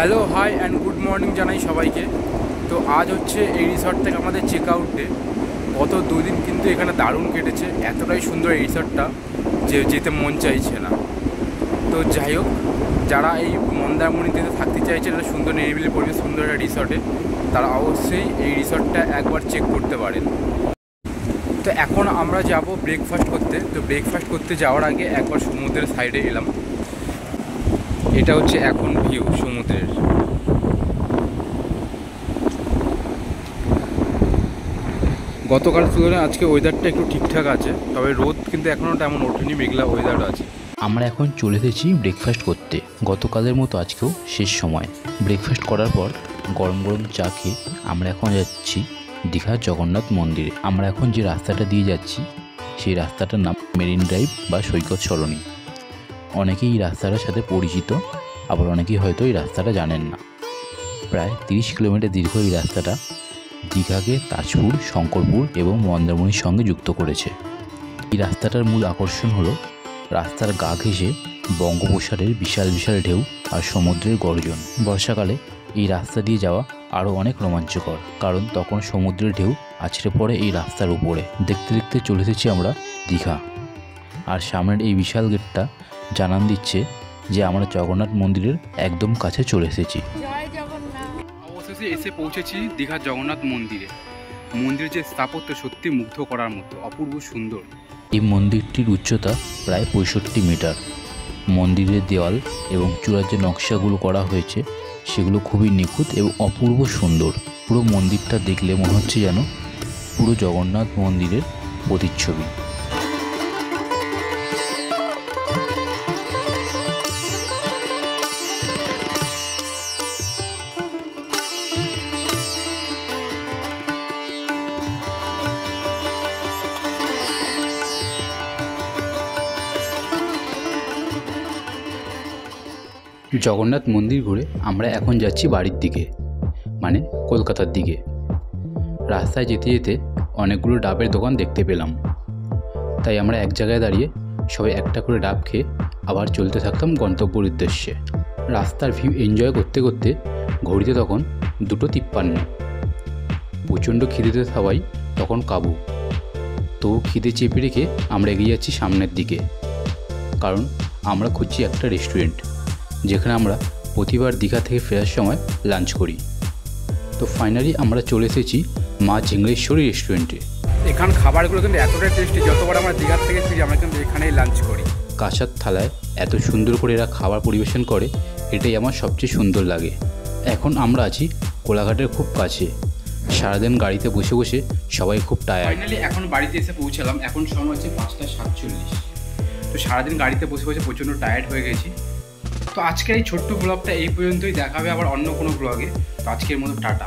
Hello hi and good morning জানাই সবাইকে। তো আজ হচ্ছে এই রিসর্ট থেকে আমাদের চেক আউট ডে। গত দুদিন কিন্তু এখানে দারুণ কেটেছে, এতটাই সুন্দর এই রিসর্টটা যে যেতে মন চাইছে না। তো যাই হোক, যারা এই মন্দারমণিতে থাকতে চাইছে, একটা সুন্দর নিরিবিলি পরিবেশ, সুন্দর একটা রিসর্টে, তারা অবশ্যই এই রিসর্টটা একবার চেক করতে পারেন। তো এখন আমরা যাব ব্রেকফাস্ট করতে। তো ব্রেকফাস্ট করতে যাওয়ার আগে একবার সমুদ্রের সাইডে এলাম। এটা হচ্ছে এখন ভিউ সমুদ্রের। গতকাল তুলনায় আজকে ওয়েদারটা একটু ঠিকঠাক আছে, তবে রোদ কিন্তু এখনও তেমন ওঠেনি, মেঘলা ওয়েদার আছে। আমরা এখন চলে এসেছি ব্রেকফাস্ট করতে। গতকালের মতো আজকেও শেষ সময়। ব্রেকফাস্ট করার পর গরম গরম চা খেয়ে আমরা এখন যাচ্ছি দীঘার জগন্নাথ মন্দিরে। আমরা এখন যে রাস্তাটা দিয়ে যাচ্ছি সেই রাস্তাটার নাম মেরিন ড্রাইভ বা সৈকত সরণি। অনেকেই এই রাস্তাটার সাথে পরিচিত, আবার অনেকেই হয়তো এই রাস্তাটা জানেন না। প্রায় 30 কিলোমিটার দীর্ঘ এই রাস্তাটা দীঘাকে তাজপুর, শঙ্করপুর এবং মন্দারমণির সঙ্গে যুক্ত করেছে। এই রাস্তাটার মূল আকর্ষণ হলো রাস্তার গা ঘেঁষে বঙ্গোপসাগরের বিশাল বিশাল ঢেউ আর সমুদ্রের গর্জন। বর্ষাকালে এই রাস্তা দিয়ে যাওয়া আরও অনেক রোমাঞ্চকর, কারণ তখন সমুদ্রের ঢেউ আছড়ে পড়ে এই রাস্তার উপরে। দেখতে দেখতে চলে এসেছি আমরা দীঘা, আর সামনের এই বিশাল গেটটা জানান দিচ্ছে যে আমরা জগন্নাথ মন্দিরের একদম কাছে চলে এসেছি। অবশেষে এসে পৌঁছেছি দীঘার জগন্নাথ মন্দিরে। মন্দিরের যে স্থাপত্য সত্যি মুগ্ধ করার মতো, অপূর্ব সুন্দর। এই মন্দিরটির উচ্চতা প্রায় 65 মিটার। মন্দিরের দেওয়াল এবং চূড়ার যে নকশাগুলো করা হয়েছে সেগুলো খুবই নিখুঁত এবং অপূর্ব সুন্দর। পুরো মন্দিরটা দেখলে মনে হচ্ছে যেন পুরো জগন্নাথ মন্দিরের প্রতিচ্ছবি। জগন্নাথ মন্দির ঘুরে আমরা এখন যাচ্ছি বাড়ির দিকে, মানে কলকাতার দিকে। রাস্তায় যেতে যেতে অনেকগুলো ডাবের দোকান দেখতে পেলাম, তাই আমরা এক জায়গায় দাঁড়িয়ে সবাই একটা করে ডাব খেয়ে আবার চলতে থাকতাম গন্তব্যের উদ্দেশ্যে। রাস্তার ভিউ এনজয় করতে করতে ঘড়িতে তখন 2:53। প্রচণ্ড খিদেতে সবাই তখন কাবু, তবু খিদে চেপে রেখে আমরা এগিয়ে যাচ্ছি সামনের দিকে, কারণ আমরা খুঁজছি একটা রেস্টুরেন্ট যেখানে আমরা প্রতিবার দীঘা থেকে ফেরার সময় লাঞ্চ করি। তো ফাইনালি আমরা চলে এসেছি মা ঝিঙ্গলেশ্বরী রেস্টুরেন্টে। এখান খাবারগুলো কিন্তু এতটাই টেস্টি, যতবার আমরা দীঘা থেকে ফিরি আমরা কিন্তু এখানেই লাঞ্চ করি। কাঁসার থালায় এত সুন্দর করে এরা খাবার পরিবেশন করে, এটাই আমার সবচেয়ে সুন্দর লাগে। এখন আমরা আছি কোলাঘাটের খুব কাছে। সারাদিন গাড়িতে বসে বসে সবাই খুব টায়ার্ড। ফাইনালি এখন বাড়িতে এসে পৌঁছালাম। এখন সময় হচ্ছে 5:47। তো সারাদিন গাড়িতে বসে বসে প্রচণ্ড টায়ার্ড হয়ে গেছি। তো আজকের এই ছোট্ট ব্লগটা এই পর্যন্তই। দেখা হবে আবার অন্য কোনো ব্লগে। তো আজকের মতো টাটা।